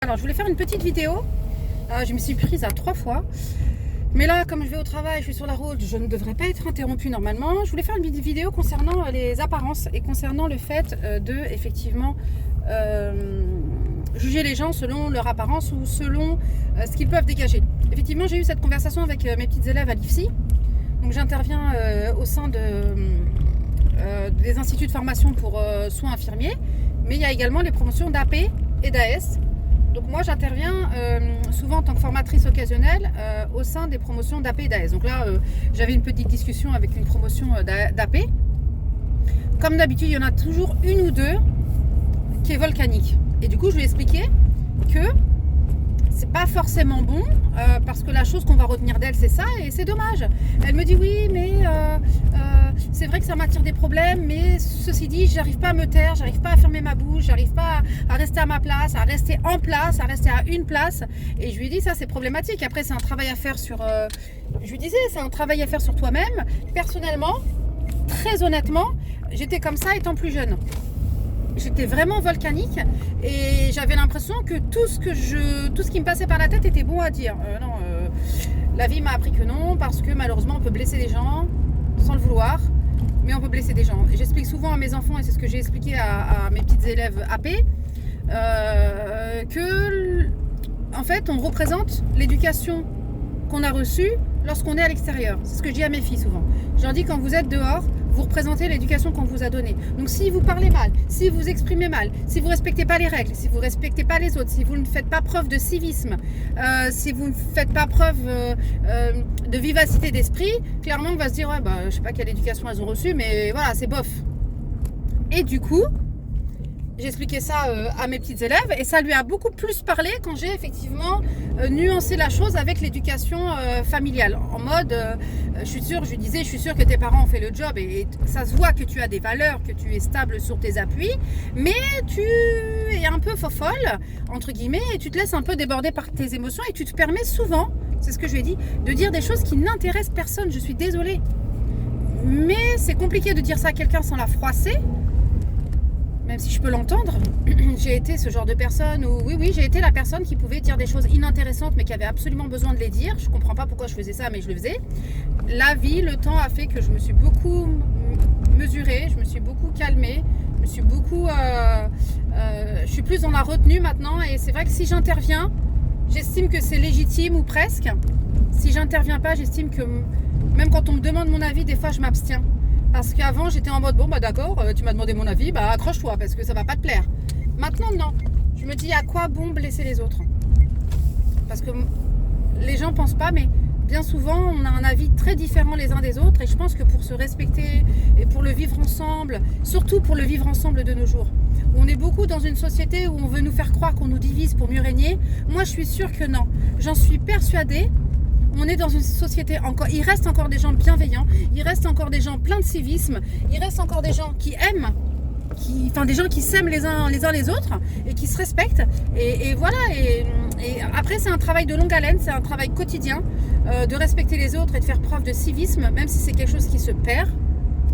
Alors je voulais faire une petite vidéo, je me suis prise à 3 fois, mais là comme je vais au travail, je suis sur la route, je ne devrais pas être interrompue normalement. Je voulais faire une vidéo concernant les apparences et concernant le fait de effectivement juger les gens selon leur apparence ou selon ce qu'ils peuvent dégager. Effectivement, j'ai eu cette conversation avec mes petites élèves à l'IFSI, donc j'interviens au sein des instituts de formation pour soins infirmiers, mais il y a également les promotions d'AP et d'AS. Donc moi j'interviens souvent en tant que formatrice occasionnelle au sein des promotions d'AP et d'AS. Donc là j'avais une petite discussion avec une promotion d'AP. Comme d'habitude il y en a toujours une ou deux qui est volcanique. Et du coup je lui ai expliqué que c'est pas forcément bon parce que la chose qu'on va retenir d'elle c'est ça et c'est dommage. Elle me dit oui mais c'est vrai que ça m'attire des problèmes, mais ceci dit j'arrive pas à me taire, j'arrive pas à fermer ma bouche, j'arrive pas à rester à ma place, à rester en place, à rester à une place. Et je lui ai dit ça c'est problématique. Après c'est un travail à faire sur je lui disais c'est un travail à faire sur toi-même. Personnellement, très honnêtement, j'étais comme ça étant plus jeune. J'étais vraiment volcanique et j'avais l'impression que tout ce qui me passait par la tête était bon à dire. La vie m'a appris que non, parce que malheureusement on peut blesser les gens sans le vouloir, mais on peut blesser des gens. J'explique souvent à mes enfants, et c'est ce que j'ai expliqué à mes petites élèves AP, que en fait on représente l'éducation qu'on a reçue lorsqu'on est à l'extérieur. C'est ce que je dis à mes filles souvent. Je leur dis quand vous êtes dehors, vous représentez l'éducation qu'on vous a donnée. Donc si vous parlez mal, si vous exprimez mal, si vous ne respectez pas les règles, si vous ne respectez pas les autres, si vous ne faites pas preuve de civisme, si vous ne faites pas preuve de vivacité d'esprit, clairement on va se dire ouais, je ne sais pas quelle éducation elles ont reçue, mais voilà, c'est bof. Et du coup, j'ai expliqué ça à mes petites élèves et ça lui a beaucoup plus parlé quand j'ai effectivement nuancé la chose avec l'éducation familiale. En mode, je suis sûre que tes parents ont fait le job et ça se voit que tu as des valeurs, que tu es stable sur tes appuis, mais tu es un peu fofolle, entre guillemets, et tu te laisses un peu déborder par tes émotions et tu te permets souvent, c'est ce que je lui ai dit, de dire des choses qui n'intéressent personne. Je suis désolée. Mais c'est compliqué de dire ça à quelqu'un sans la froisser. Même si je peux l'entendre, j'ai été ce genre de personne où, oui, j'ai été la personne qui pouvait dire des choses inintéressantes mais qui avait absolument besoin de les dire. Je comprends pas pourquoi je faisais ça, mais je le faisais. La vie, le temps a fait que je me suis beaucoup mesurée, je me suis beaucoup calmée, je suis plus dans la retenue maintenant. Et c'est vrai que si j'interviens, j'estime que c'est légitime ou presque. Si j'interviens pas, j'estime que même quand on me demande mon avis, des fois je m'abstiens. Parce qu'avant j'étais en mode bon d'accord, tu m'as demandé mon avis, accroche-toi parce que ça va pas te plaire. Maintenant non, je me dis à quoi bon blesser les autres. Parce que les gens pensent pas, mais bien souvent on a un avis très différent les uns des autres. Et je pense que pour se respecter et pour le vivre ensemble, surtout pour le vivre ensemble de nos jours, où on est beaucoup dans une société où on veut nous faire croire qu'on nous divise pour mieux régner. Moi je suis sûre que non, j'en suis persuadée. On est dans une société encore, il reste encore des gens bienveillants, il reste encore des gens pleins de civisme, il reste encore des gens qui aiment, des gens qui s'aiment les uns les autres et qui se respectent. Et voilà, et après c'est un travail de longue haleine, c'est un travail quotidien de respecter les autres et de faire preuve de civisme, même si c'est quelque chose qui se perd,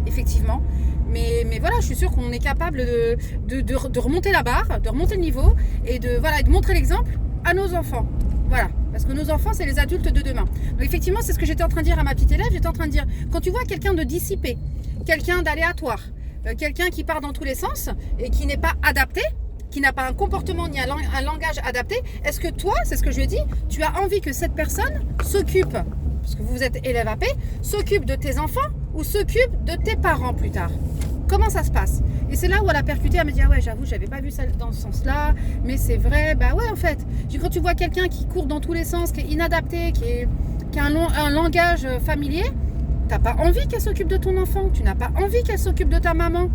effectivement. Mais voilà, je suis sûre qu'on est capable de remonter la barre, de remonter le niveau et de montrer l'exemple à nos enfants. Voilà, parce que nos enfants, c'est les adultes de demain. Donc effectivement, c'est ce que j'étais en train de dire à ma petite élève. J'étais en train de dire, quand tu vois quelqu'un de dissipé, quelqu'un d'aléatoire, quelqu'un qui part dans tous les sens et qui n'est pas adapté, qui n'a pas un comportement ni un langage adapté, est-ce que toi, c'est ce que je lui ai dit, tu as envie que cette personne s'occupe, parce que vous êtes élève AP, s'occupe de tes enfants ou s'occupe de tes parents plus tard? Comment ça se passe? Et c'est là où elle a percuté, elle me dit ah ouais, j'avoue, j'avais pas vu ça dans ce sens-là, mais c'est vrai, ouais en fait. Quand tu vois quelqu'un qui court dans tous les sens, qui est inadapté, qui a un langage familier, t'as pas envie qu'elle s'occupe de ton enfant, tu n'as pas envie qu'elle s'occupe de ta maman.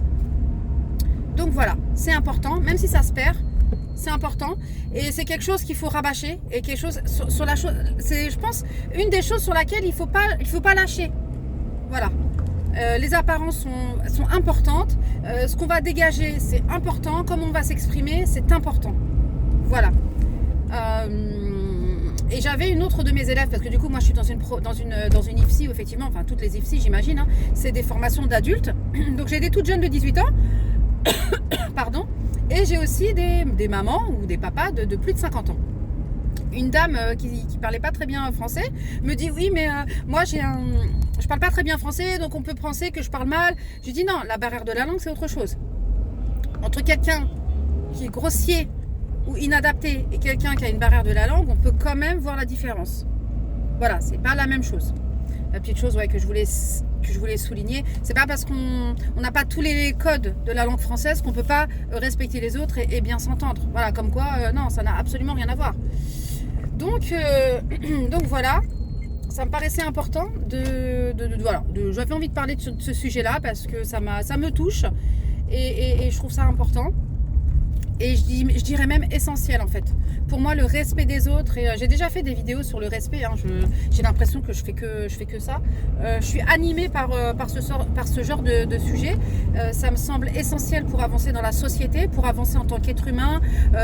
Donc voilà, c'est important, même si ça se perd, c'est important. Et c'est quelque chose qu'il faut rabâcher, et quelque chose sur la chose, c'est je pense une des choses sur laquelle il faut pas lâcher. Voilà. Les apparences sont importantes, ce qu'on va dégager c'est important, comment on va s'exprimer c'est important. Voilà. Et j'avais une autre de mes élèves, parce que du coup moi je suis dans une IFSI où effectivement, enfin toutes les IFSI j'imagine, c'est des formations d'adultes. Donc j'ai des toutes jeunes de 18 ans, pardon, Et j'ai aussi des mamans ou des papas de plus de 50 ans. Une dame qui parlait pas très bien français me dit oui mais moi je parle pas très bien français, donc on peut penser que je parle mal. Je lui dis non, la barrière de la langue c'est autre chose. Entre quelqu'un qui est grossier ou inadapté et quelqu'un qui a une barrière de la langue, on peut quand même voir la différence. Voilà, c'est pas la même chose. La petite chose que je voulais souligner, c'est pas parce qu'on n'a pas tous les codes de la langue française qu'on peut pas respecter les autres et bien s'entendre. Voilà, comme quoi non, ça n'a absolument rien à voir. Donc voilà, ça me paraissait important j'avais envie de parler de ce sujet-là parce que ça me touche et je trouve ça important. Et je dirais même essentiel en fait. Pour moi, le respect des autres, et j'ai déjà fait des vidéos sur le respect, hein, j'ai l'impression que je fais que ça. Je suis animée par ce genre de sujet. Ça me semble essentiel pour avancer dans la société, pour avancer en tant qu'être humain,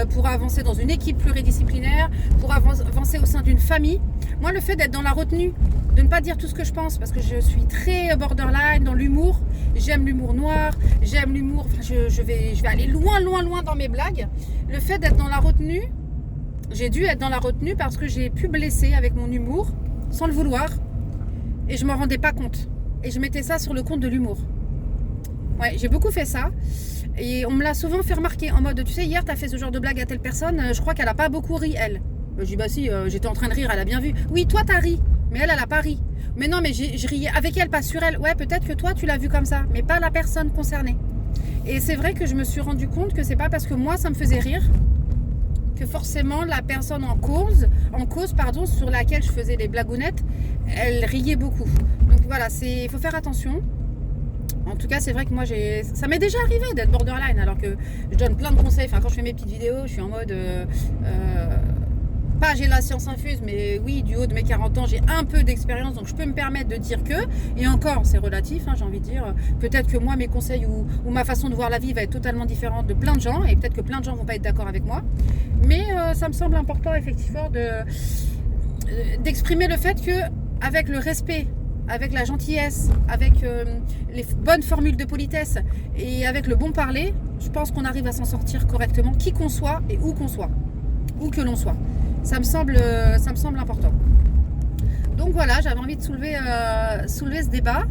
pour avancer dans une équipe pluridisciplinaire, pour avancer au sein d'une famille. Moi, le fait d'être dans la retenue, de ne pas dire tout ce que je pense, parce que je suis très borderline dans l'humour. J'aime l'humour noir, j'aime l'humour, je vais aller loin dans mes blagues. Le fait d'être dans la retenue, j'ai dû être dans la retenue parce que j'ai pu blesser avec mon humour, sans le vouloir, et je m'en rendais pas compte. Et je mettais ça sur le compte de l'humour. Ouais, j'ai beaucoup fait ça. Et on me l'a souvent fait remarquer, en mode, tu sais, hier, t'as fait ce genre de blague à telle personne, je crois qu'elle a pas beaucoup ri, elle. Je dis, bah si, j'étais en train de rire, elle a bien vu. Oui, toi, t'as ri, mais elle a pas ri. Mais non, mais je riais avec elle, pas sur elle. Ouais, peut-être que toi, tu l'as vu comme ça, mais pas la personne concernée. Et c'est vrai que je me suis rendu compte que c'est pas parce que moi, ça me faisait rire que forcément la personne en cause, sur laquelle je faisais des blagounettes, elle riait beaucoup. Donc voilà, il faut faire attention. En tout cas, c'est vrai que moi, ça m'est déjà arrivé d'être borderline, alors que je donne plein de conseils. Enfin, quand je fais mes petites vidéos, je suis en mode... pas j'ai la science infuse, mais oui, du haut de mes 40 ans, j'ai un peu d'expérience, donc je peux me permettre de dire que, et encore, c'est relatif, hein, j'ai envie de dire, peut-être que moi, mes conseils ou ma façon de voir la vie va être totalement différente de plein de gens, et peut-être que plein de gens vont pas être d'accord avec moi, mais ça me semble important, effectivement, d'exprimer le fait que, avec le respect, avec la gentillesse, avec les bonnes formules de politesse, et avec le bon parler, je pense qu'on arrive à s'en sortir correctement, qui qu'on soit, et où qu'on soit, où que l'on soit. Ça me semble important. Donc voilà, j'avais envie de soulever ce débat.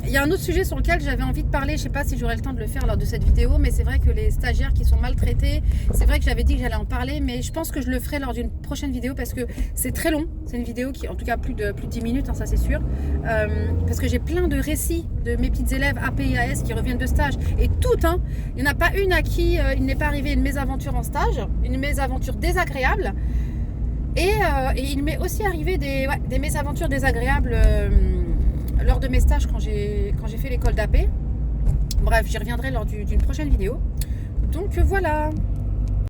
Il y a un autre sujet sur lequel j'avais envie de parler. Je ne sais pas si j'aurai le temps de le faire lors de cette vidéo, mais c'est vrai que les stagiaires qui sont maltraités, c'est vrai que j'avais dit que j'allais en parler, mais je pense que je le ferai lors d'une prochaine vidéo parce que c'est très long. C'est une vidéo qui, en tout cas, plus de 10 minutes, hein, ça c'est sûr. Parce que j'ai plein de récits de mes petites élèves AP et AS qui reviennent de stage. Et toutes, hein, il n'y en a pas une à qui il n'est pas arrivé une mésaventure en stage, une mésaventure désagréable. Et il m'est aussi arrivé des mésaventures désagréables lors de mes stages quand j'ai fait l'école d'AP. Bref, j'y reviendrai lors d'une prochaine vidéo. Donc voilà.